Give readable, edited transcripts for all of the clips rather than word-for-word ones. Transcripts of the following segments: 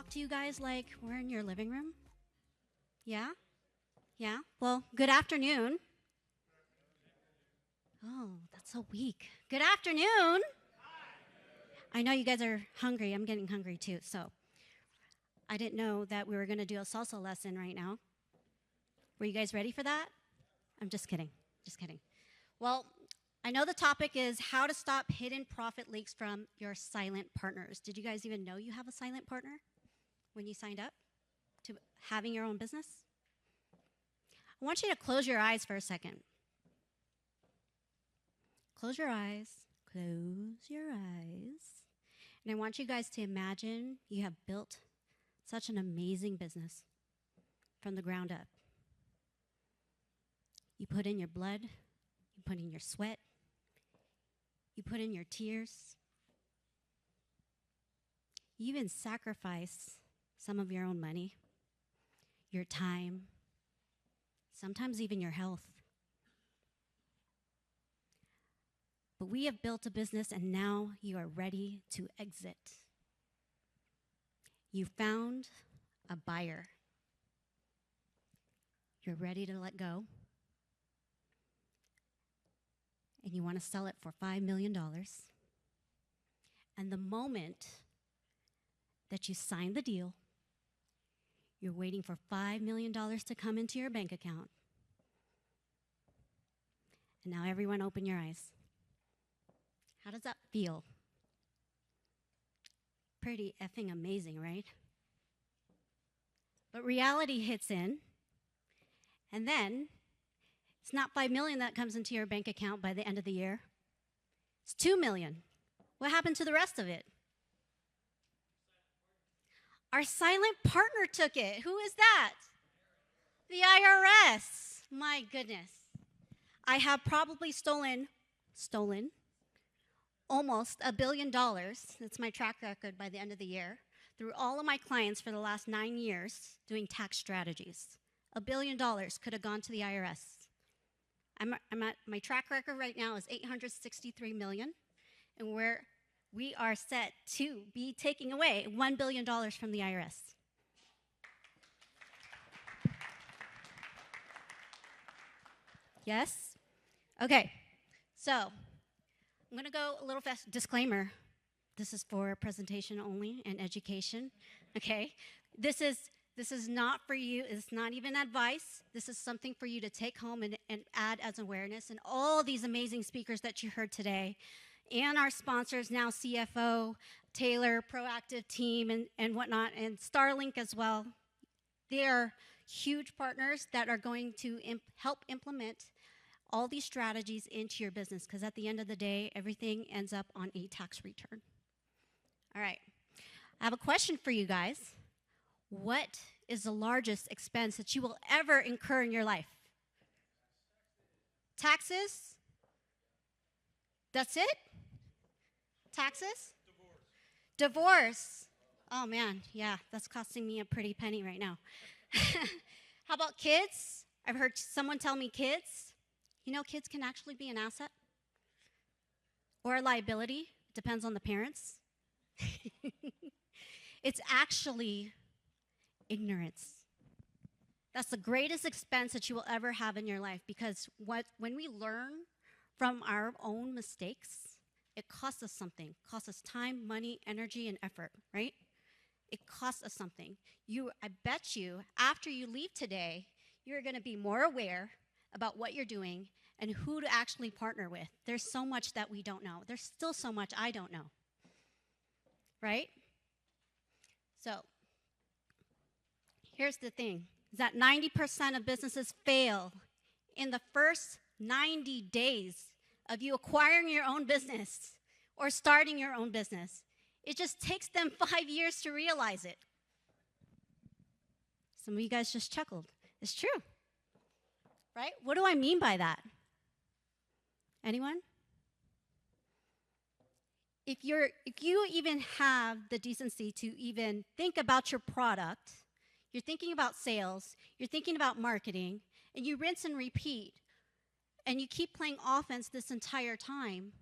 talk to you guys like we're in your living room? Yeah? Yeah? Well, good afternoon. Oh, that's so weak. Good afternoon. I know you guys are hungry. I'm getting hungry too. So I didn't know that we were going to do a salsa lesson right now. Were you guys ready for that? I'm just kidding. Just kidding. Well, I know the topic is how to stop hidden profit leaks from your silent partners. Did you guys even know you have a silent partner when you signed up to having your own business? I want you to close your eyes for a second. Close your eyes. Close your eyes. And I want you guys to imagine you have built such an amazing business from the ground up. You put in your blood, you put in your sweat, you put in your tears. You even sacrifice some of your own money, your time, sometimes even your health. But we have built a business and now you are ready to exit. You found a buyer. You're ready to let go. And you want to sell it for $5 million. And the moment that you sign the deal, you're waiting for $5 million to come into your bank account. And now everyone open your eyes. How does that feel? Pretty effing amazing, right? But reality hits in, and then it's not $5 million that comes into your bank account by the end of the year. It's $2 million. What happened to the rest of it? Our silent partner took it. Who is that? The IRS. My goodness. I have probably stolen almost $1 billion. That's my track record by the end of the year. Through all of my clients for the last 9 years doing tax strategies. $1 billion could have gone to the IRS. I'm at my track record right now is $863 million, and we are set to be taking away $1 billion from the IRS. Yes? Okay, so I'm going to go a little fast. Disclaimer, this is for presentation only and education, okay? This is not for you. It's not even advice. This is something for you to take home and add as awareness. And all these amazing speakers that you heard today, and our sponsors now, CFO, Taylor, Proactive Team, and whatnot, and Starlink as well. They are huge partners that are going to help implement all these strategies into your business, because at the end of the day, everything ends up on a tax return. All right. I have a question for you guys. What is the largest expense that you will ever incur in your life? Taxes? That's it? Taxes? Divorce. Oh man, yeah, that's costing me a pretty penny right now. How about kids? I've heard someone tell me kids. You know, kids can actually be an asset or a liability. Depends on the parents. It's actually ignorance. That's the greatest expense that you will ever have in your life, because when we learn from our own mistakes, it costs us something. It costs us time, money, energy, and effort, right? It costs us something. I bet you, after you leave today, you're going to be more aware about what you're doing and who to actually partner with. There's so much that we don't know. There's still so much I don't know, right? So here's the thing, is that 90% of businesses fail in the first 90 days of you acquiring your own business or starting your own business. It just takes them 5 years to realize it. Some of you guys just chuckled. It's true, right? What do I mean by that? Anyone? If you even have the decency to even think about your product, you're thinking about sales, you're thinking about marketing, and you rinse and repeat, and you keep playing offense this entire time,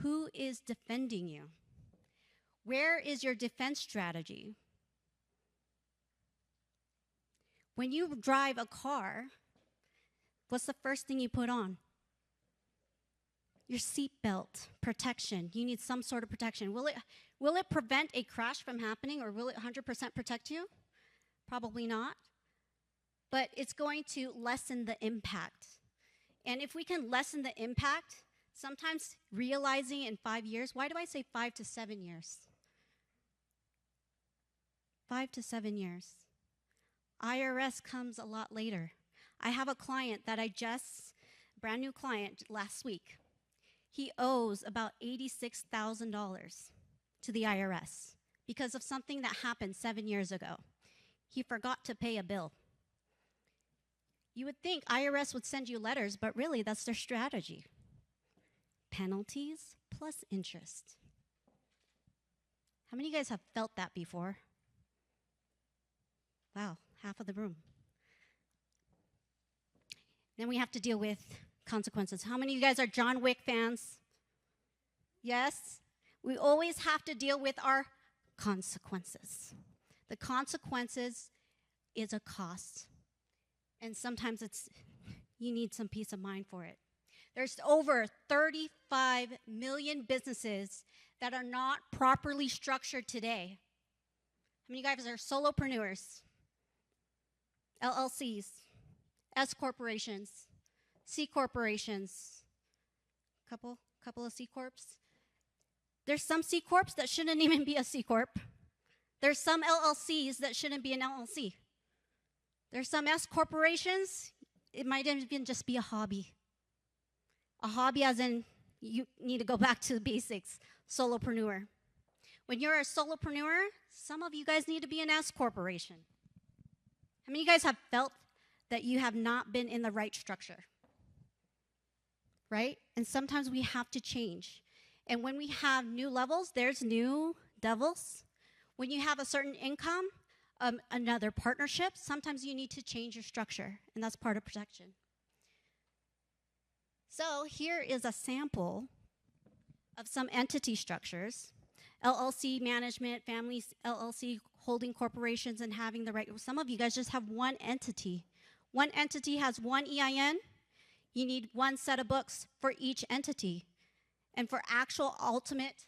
who is defending you? Where is your defense strategy? When you drive a car, what's the first thing you put on? Your seatbelt protection. You need some sort of protection. Will it prevent a crash from happening, or will it 100% protect you? Probably not. But it's going to lessen the impact. And if we can lessen the impact, sometimes realizing in 5 years, why do I say 5 to 7 years? 5 to 7 years. IRS comes a lot later. I have a client that brand new client last week. He owes about $86,000 to the IRS because of something that happened 7 years ago. He forgot to pay a bill. You would think IRS would send you letters, but really that's their strategy. Penalties plus interest. How many of you guys have felt that before? Wow, half of the room. Then we have to deal with consequences. How many of you guys are John Wick fans? Yes? We always have to deal with our consequences. The consequences is a cost. And sometimes you need some peace of mind for it. There's over 35 million businesses that are not properly structured today. How many of you guys are solopreneurs? LLCs, S corporations, C corporations, couple of C corps. There's some C corps that shouldn't even be a C corp. There's some LLCs that shouldn't be an LLC. There's some S corporations, it might even just be a hobby. A hobby as in you need to go back to the basics, solopreneur. When you're a solopreneur, some of you guys need to be an S corporation. How many of you guys have felt that you have not been in the right structure? Right? And sometimes we have to change. And when we have new levels, there's new devils. When you have a certain income, another partnership, sometimes you need to change your structure, and that's part of protection. So here is a sample of some entity structures. LLC management, families, LLC holding corporations and having the right. Some of you guys just have one entity. One entity has one EIN. You need one set of books for each entity. And for actual ultimate,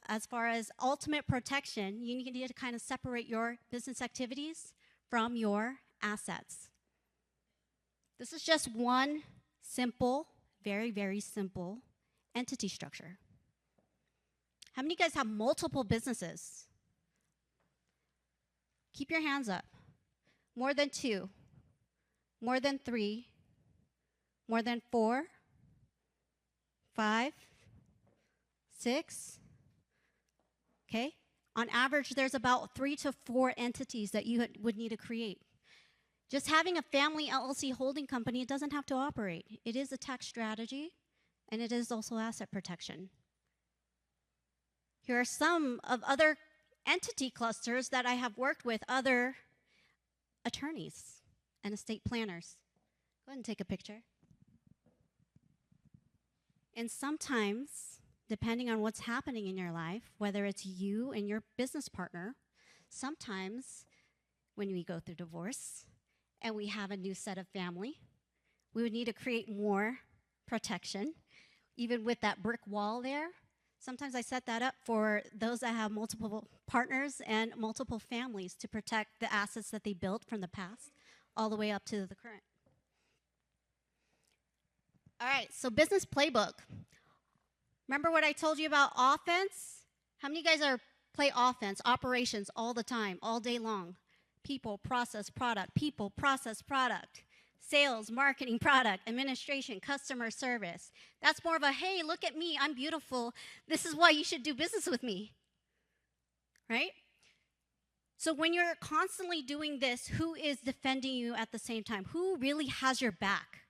as far as ultimate protection, you need to kind of separate your business activities from your assets. This is just one simple, very, very simple entity structure. How many of you guys have multiple businesses? Keep your hands up. More than 2, more than 3, more than 4, 5, 6. Okay? On average, there's about 3 to 4 entities that you would need to create. Just having a family LLC holding company, it doesn't have to operate. It is a tax strategy, and it is also asset protection. Here are some of other entity clusters that I have worked with other attorneys and estate planners. Go ahead and take a picture. And sometimes, depending on what's happening in your life, whether it's you and your business partner, sometimes when we go through divorce and we have a new set of family, we would need to create more protection. Even with that brick wall there, sometimes I set that up for those that have multiple partners and multiple families to protect the assets that they built from the past all the way up to the current. All right, so business playbook. Remember what I told you about offense? How many of you guys play offense, operations all the time, all day long? People, process, product. People, process, product. Sales, marketing, product, administration, customer service. That's more of a, hey, look at me, I'm beautiful. This is why you should do business with me, right? So when you're constantly doing this, who is defending you at the same time? Who really has your back?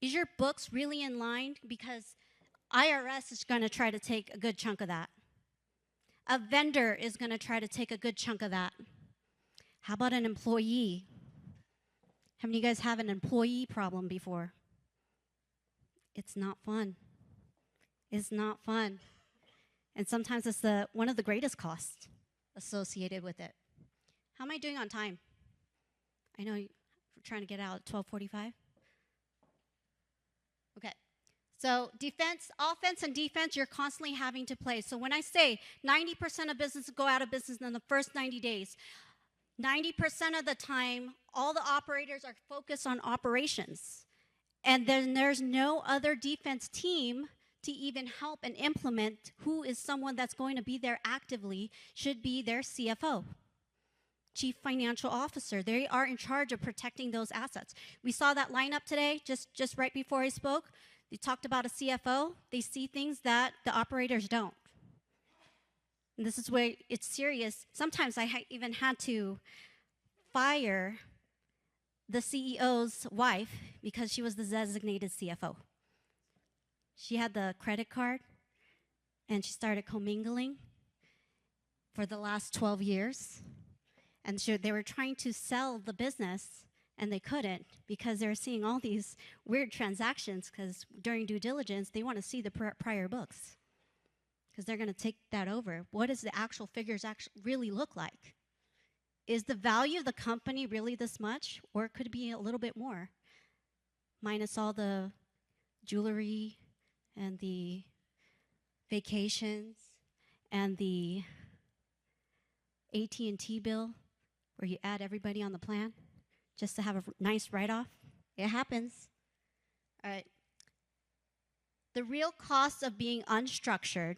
Is your books really in line? Because IRS is going to try to take a good chunk of that. A vendor is going to try to take a good chunk of that. How about an employee? How many of you guys have an employee problem before? It's not fun. It's not fun. And sometimes it's one of the greatest costs associated with it. How am I doing on time? I know we're trying to get out at 12:45. Okay. So defense, offense, and defense, you're constantly having to play. So when I say 90% of businesses go out of business in the first 90 days, 90% of the time, all the operators are focused on operations. And then there's no other defense team to even help and implement who is someone that's going to be there actively, should be their CFO, Chief Financial Officer. They are in charge of protecting those assets. We saw that lineup today, just right before I spoke. They talked about a CFO. They see things that the operators don't. And this is where it's serious. Sometimes I even had to fire the CEO's wife because she was the designated CFO. She had the credit card, and she started commingling for the last 12 years. And they were trying to sell the business, and they couldn't because they were seeing all these weird transactions, because during due diligence, they want to see the prior books because they're going to take that over. What does the actual figures really look like? Is the value of the company really this much, or could it be a little bit more, minus all the jewelry and the vacations and the AT&T bill where you add everybody on the plan just to have a nice write-off? It happens. All right. The real cost of being unstructured,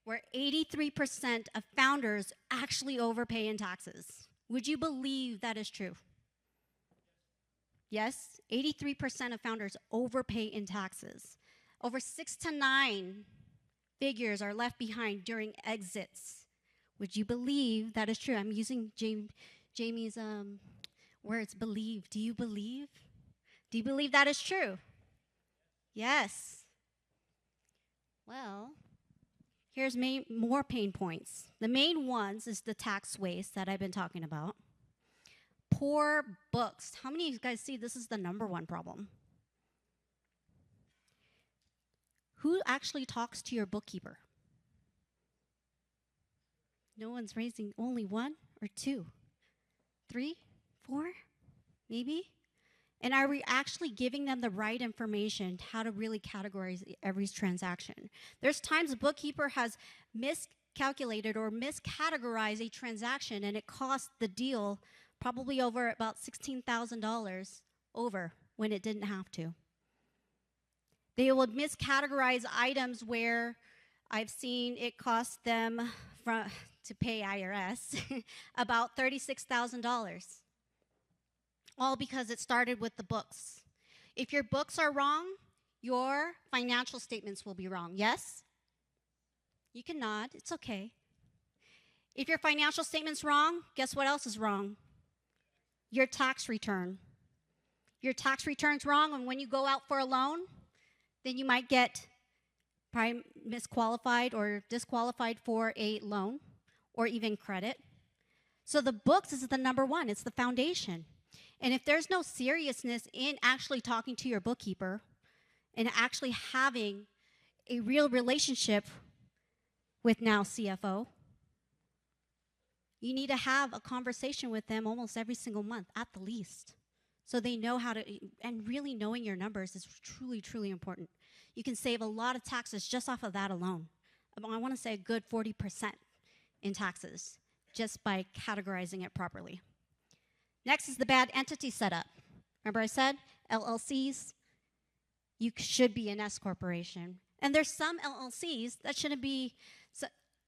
where 83% of founders actually overpay in taxes. Would you believe that is true? Yes, 83% of founders overpay in taxes. Over 6 to 9 figures are left behind during exits. Would you believe that is true? I'm using Jamie's words, believe. Do you believe? Do you believe that is true? Yes. Well, here's more pain points. The main ones is the tax waste that I've been talking about. Poor books. How many of you guys see this is the number one problem? Who actually talks to your bookkeeper? No one's raising. Only 1 or 2, 3, 4, maybe? And are we actually giving them the right information, how to really categorize every transaction? There's times a bookkeeper has miscalculated or miscategorized a transaction, and it cost the deal probably over about $16,000 over when it didn't have to. They will miscategorize items where I've seen it cost them to pay IRS about $36,000. All because it started with the books. If your books are wrong, your financial statements will be wrong. Yes? You can nod. It's okay. If your financial statement's wrong, guess what else is wrong? Your tax return. Your tax return's wrong, and when you go out for a loan, then you might get probably misqualified or disqualified for a loan or even credit. So the books is the number one. It's the foundation. And if there's no seriousness in actually talking to your bookkeeper and actually having a real relationship with now CFO, you need to have a conversation with them almost every single month at the least. So they know how to, and really knowing your numbers is truly, truly important. You can save a lot of taxes just off of that alone. I want to say a good 40% in taxes just by categorizing it properly. Next is the bad entity setup. Remember I said LLCs, you should be an S corporation. And there's some LLCs that shouldn't be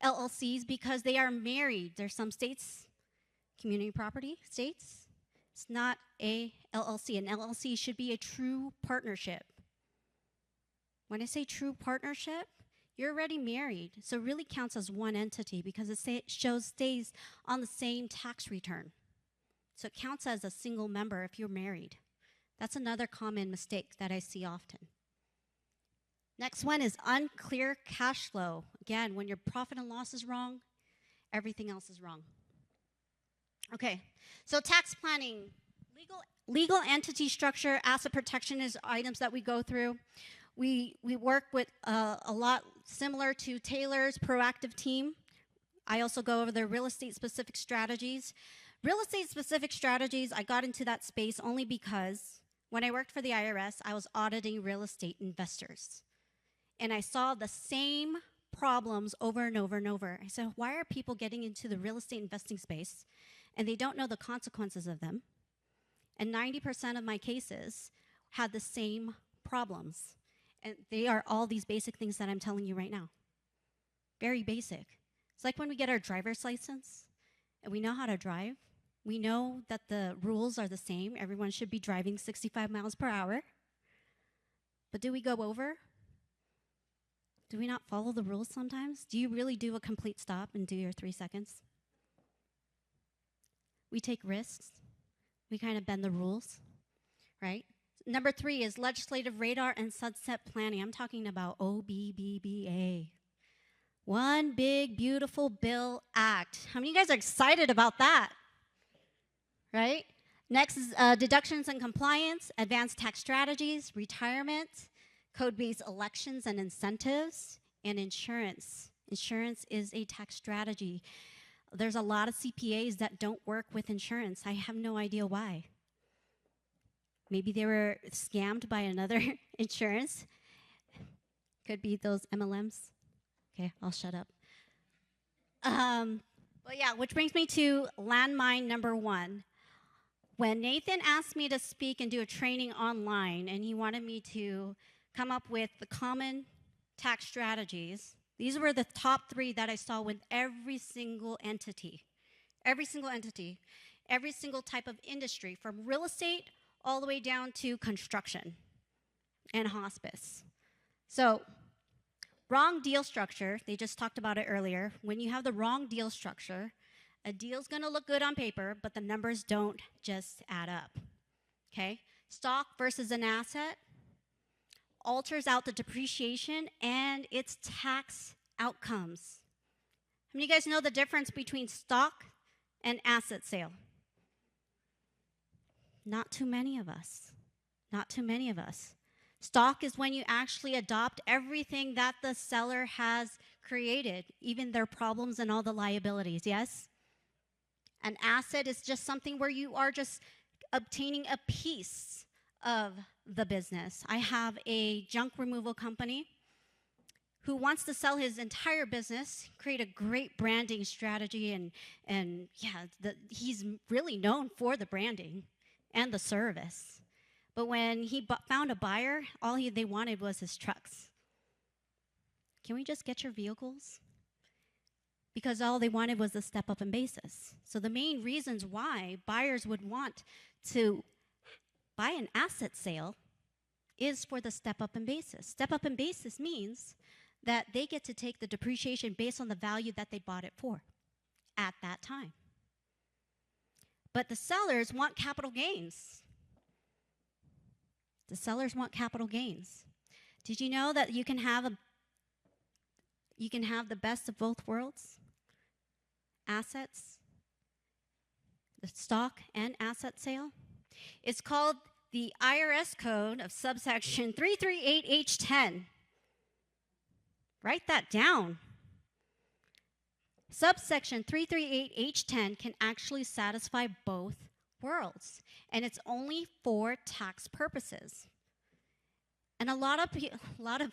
LLCs because they are married. There's some states, community property states, it's not a LLC. An LLC should be a true partnership. When I say true partnership, you're already married, so it really counts as one entity because it stays on the same tax return. So it counts as a single member if you're married. That's another common mistake that I see often. Next one is unclear cash flow. Again, when your profit and loss is wrong, everything else is wrong. Okay, so tax planning, legal entity structure, asset protection is items that we go through. We work with a lot similar to Taylor's proactive team. I also go over the real estate specific strategies. Real estate specific strategies, I got into that space only because when I worked for the IRS, I was auditing real estate investors. And I saw the same problems over and over and over. I said, why are people getting into the real estate investing space and they don't know the consequences of them? And 90% of my cases had the same problems. And they are all these basic things that I'm telling you right now. Very basic. It's like when we get our driver's license and we know how to drive. We know that the rules are the same. Everyone should be driving 65 miles per hour. But do we go over? Do we not follow the rules sometimes? Do you really do a complete stop and do your 3 seconds? We take risks. We kind of bend the rules, right? Number 3 is legislative radar and sunset planning. I'm talking about OBBBA. One big, beautiful bill act. How many of you guys are excited about that? Right? Next is deductions and compliance, advanced tax strategies, retirement, code-based elections and incentives, and insurance. Insurance is a tax strategy. There's a lot of CPAs that don't work with insurance. I have no idea why. Maybe they were scammed by another insurance. Could be those MLMs. Okay, I'll shut up. But yeah, which brings me to landmine number 1. When Nathan asked me to speak and do a training online, and he wanted me to come up with the common tax strategies, these were the top 3 that I saw with every single entity. Every single entity. Every single type of industry, from real estate all the way down to construction and hospice. So, wrong deal structure, they just talked about it earlier. When you have the wrong deal structure, a deal's gonna look good on paper, but the numbers don't just add up, okay? Stock versus an asset alters out the depreciation and its tax outcomes. How many of you guys know the difference between stock and asset sale? Not too many of us. Not too many of us. Stock is when you actually adopt everything that the seller has created, even their problems and all the liabilities, yes? An asset is just something where you are just obtaining a piece of the business. I have a junk removal company who wants to sell his entire business, create a great branding strategy, and he's really known for the branding and the service. But when he found a buyer, all they wanted was his trucks. Can we just get your vehicles? Because all they wanted was the step up in basis. So the main reasons why buyers would want to buy an asset sale is for the step up in basis. Step up in basis means that they get to take the depreciation based on the value that they bought it for at that time. But the sellers want capital gains. The sellers want capital gains. Did you know that you can have the best of both worlds? Assets, the stock and asset sale. It's called the IRS code of subsection 338H10. Write that down. Subsection 338H10 can actually satisfy both worlds, and it's only for tax purposes. And a lot of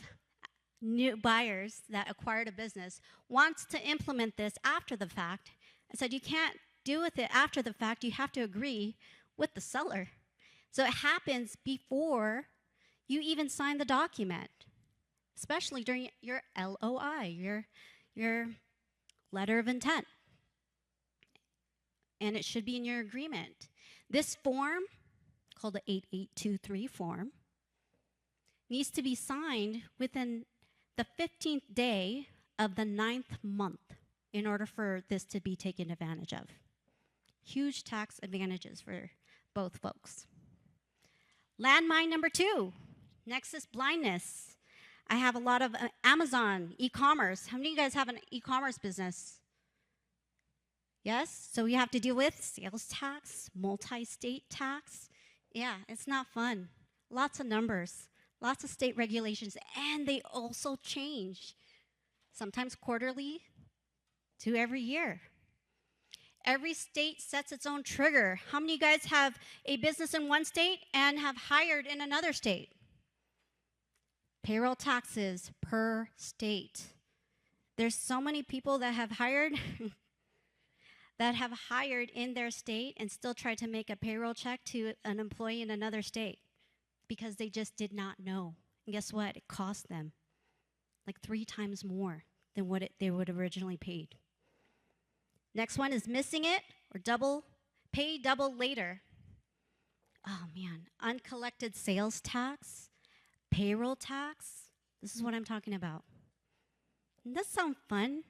new buyers that acquired a business wants to implement this after the fact. I said, you can't do with it after the fact. You have to agree with the seller. So it happens before you even sign the document, especially during your LOI, your letter of intent. And it should be in your agreement. This form, called the 8823 form, needs to be signed within the 15th day of the 9th month in order for this to be taken advantage of. Huge tax advantages for both folks. Landmine number 2, nexus blindness. I have a lot of Amazon, e-commerce. How many of you guys have an e-commerce business? Yes? So we have to deal with sales tax, multi-state tax. Yeah, it's not fun. Lots of numbers. Lots of state regulations, and they also change. Sometimes quarterly, to every year. Every state sets its own trigger. How many of you guys have a business in one state and have hired in another state? Payroll taxes per state. There's so many people that have hired in their state and still try to make a payroll check to an employee in another state because they just did not know. And guess what? It cost them like 3 times more than what they would have originally paid. Next one is missing it or pay double later. Oh man, uncollected sales tax, payroll tax. This is what I'm talking about. Doesn't that sound fun?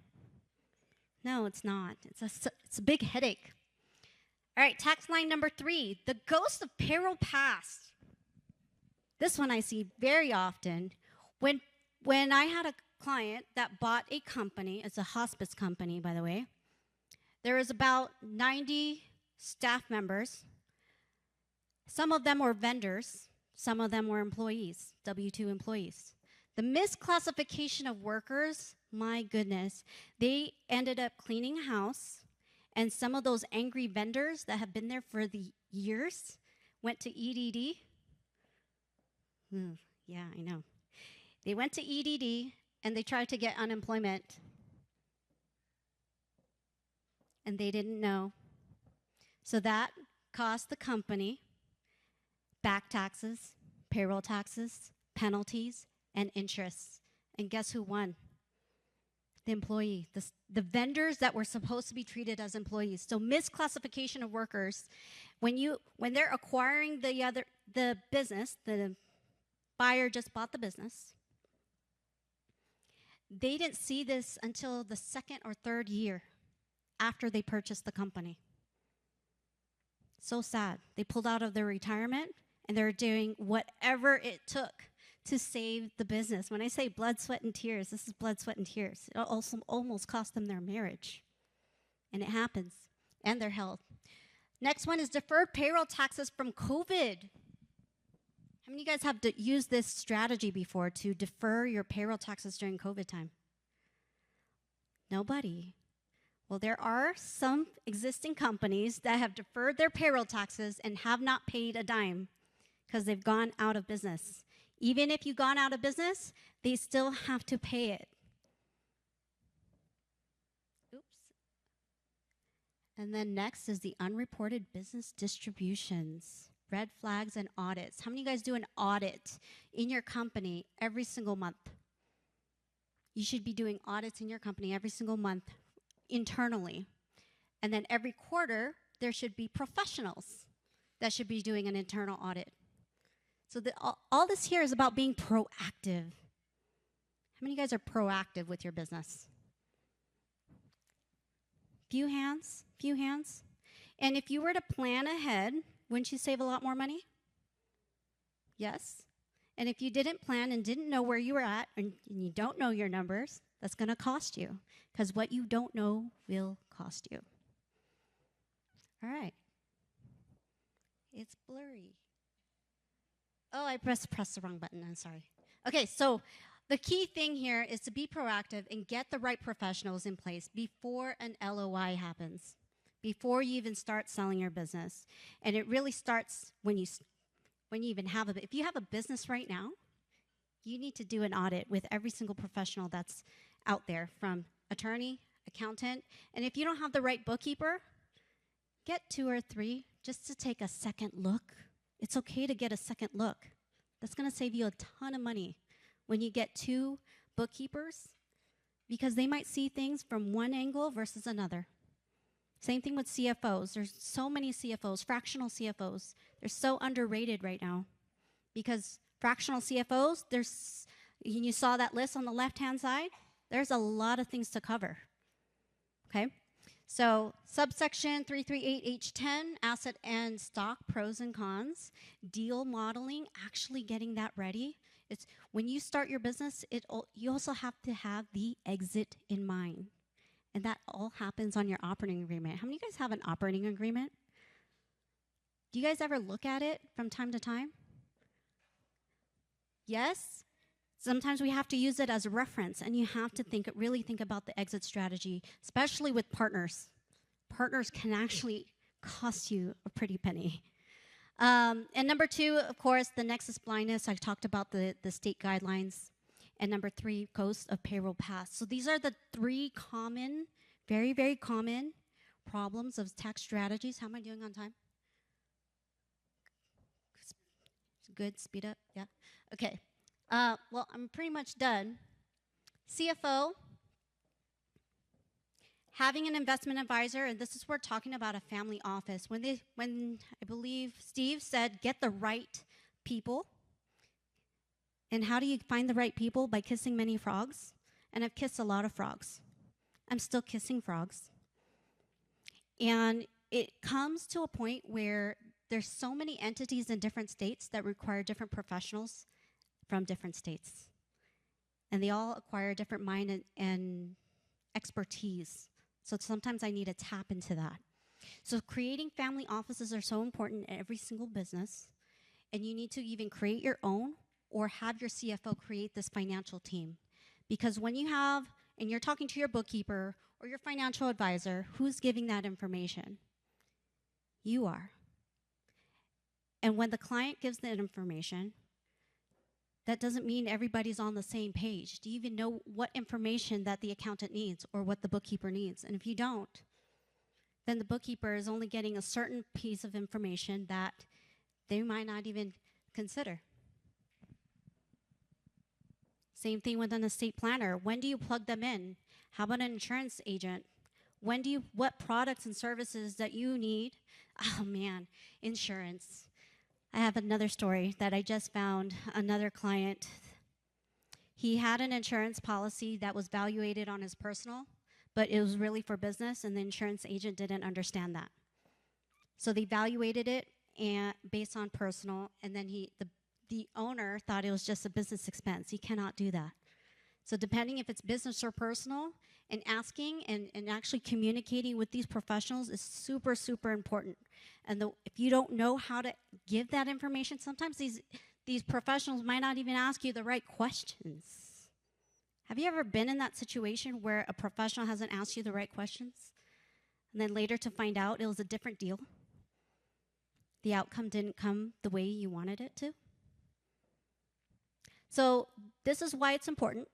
No, it's not. It's a big headache. All right, tax line number 3, the ghost of payroll past. This one I see very often. When I had a client that bought a company, it's a hospice company, by the way. There was about 90 staff members. Some of them were vendors. Some of them were employees, W-2 employees. The misclassification of workers, my goodness, they ended up cleaning house, and some of those angry vendors that have been there for the years went to EDD. Yeah, I know. They went to EDD, and they tried to get unemployment, and they didn't know. So that cost the company back taxes, payroll taxes, penalties, and interests. And guess who won? The employee, the vendors that were supposed to be treated as employees. So misclassification of workers, when they're acquiring the business, the buyer just bought the business. They didn't see this until the 2nd or 3rd year after they purchased the company. So sad. They pulled out of their retirement and they're doing whatever it took to save the business. When I say blood, sweat, and tears, this is blood, sweat, and tears. It also almost cost them their marriage. And it happens. And their health. Next one is deferred payroll taxes from COVID. How many of you guys have used this strategy before to defer your payroll taxes during COVID time? Nobody. Well, there are some existing companies that have deferred their payroll taxes and have not paid a dime because they've gone out of business. Even if you've gone out of business, they still have to pay it. Oops. And then next is the unreported business distributions, red flags, and audits. How many of you guys do an audit in your company every single month? You should be doing audits in your company every single month internally. And then every quarter, there should be professionals that should be doing an internal audit. So all this here is about being proactive. How many of you guys are proactive with your business? Few hands, few hands. And if you were to plan ahead, wouldn't you save a lot more money? Yes. And if you didn't plan and didn't know where you were at, and you don't know your numbers, that's going to cost you. Because what you don't know will cost you. All right. It's blurry. Oh, I pressed the wrong button. I'm sorry. Okay, so the key thing here is to be proactive and get the right professionals in place before an LOI happens, before you even start selling your business. And it really starts when you even have if you have a business right now, you need to do an audit with every single professional that's out there, from attorney, accountant, and if you don't have the right bookkeeper, get 2 or 3 just to take a second look. It's okay to get a second look. That's going to save you a ton of money when you get 2 bookkeepers, because they might see things from one angle versus another. Same thing with CFOs. There's so many CFOs, fractional CFOs. They're so underrated right now because fractional CFOs, you saw that list on the left-hand side. There's a lot of things to cover, okay? So subsection 338H10, asset and stock pros and cons, deal modeling, actually getting that ready. It's when you start your business, you also have to have the exit in mind. And that all happens on your operating agreement. How many of you guys have an operating agreement? Do you guys ever look at it from time to time? Yes? Sometimes we have to use it as a reference, and you have to really think about the exit strategy, especially with partners. Partners can actually cost you a pretty penny. And number 2, of course, the nexus blindness. I talked about the state guidelines. And number 3, ghost of payroll past. So these are the 3 common, very, very common problems of tax strategies. How am I doing on time? Good, speed up, yeah? Okay. Well, I'm pretty much done. CFO, having an investment advisor, and this is we're talking about a family office. When I believe Steve said, get the right people. And how do you find the right people? By kissing many frogs. And I've kissed a lot of frogs. I'm still kissing frogs. And it comes to a point where there's so many entities in different states that require different professionals from different states. And they all acquire different mind and expertise. So sometimes I need to tap into that. So creating family offices are so important in every single business. And you need to even create your own or have your CFO create this financial team. Because when you have, and you're talking to your bookkeeper or your financial advisor, who's giving that information? You are. And when the client gives that information, that doesn't mean everybody's on the same page. Do you even know what information that the accountant needs or what the bookkeeper needs? And if you don't, then the bookkeeper is only getting a certain piece of information that they might not even consider. Same thing with an estate planner. When do you plug them in? How about an insurance agent? What products and services that you need? Oh man, insurance. I have another story that I just found. Another client, he had an insurance policy that was valuated on his personal, but it was really for business, and the insurance agent didn't understand that. So they valuated it based on personal, and then the owner thought it was just a business expense. He cannot do that. So depending if it's business or personal, and asking and actually communicating with these professionals is super, super important. And if you don't know how to give that information, sometimes these professionals might not even ask you the right questions. Have you ever been in that situation where a professional hasn't asked you the right questions? And then later to find out it was a different deal? The outcome didn't come the way you wanted it to? So this is why it's important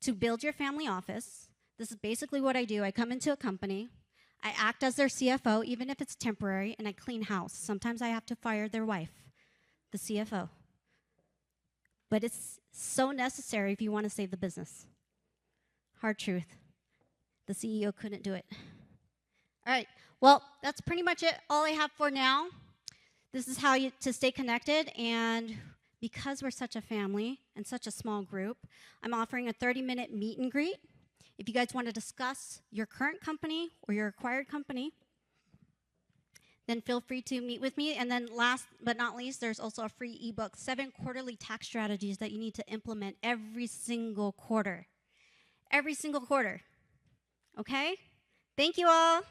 to build your family office. This is basically what I do. I come into a company, I act as their CFO, even if it's temporary, and I clean house. Sometimes I have to fire their wife, the CFO. But it's so necessary if you want to save the business. Hard truth. The CEO couldn't do it. All right, well, that's pretty much it, all I have for now. This is how to stay connected, and because we're such a family and such a small group, I'm offering a 30-minute meet and greet. If you guys want to discuss your current company or your acquired company, then feel free to meet with me. And then last but not least, there's also a free ebook, 7 quarterly tax strategies that you need to implement every single quarter. Every single quarter. Okay? Thank you all.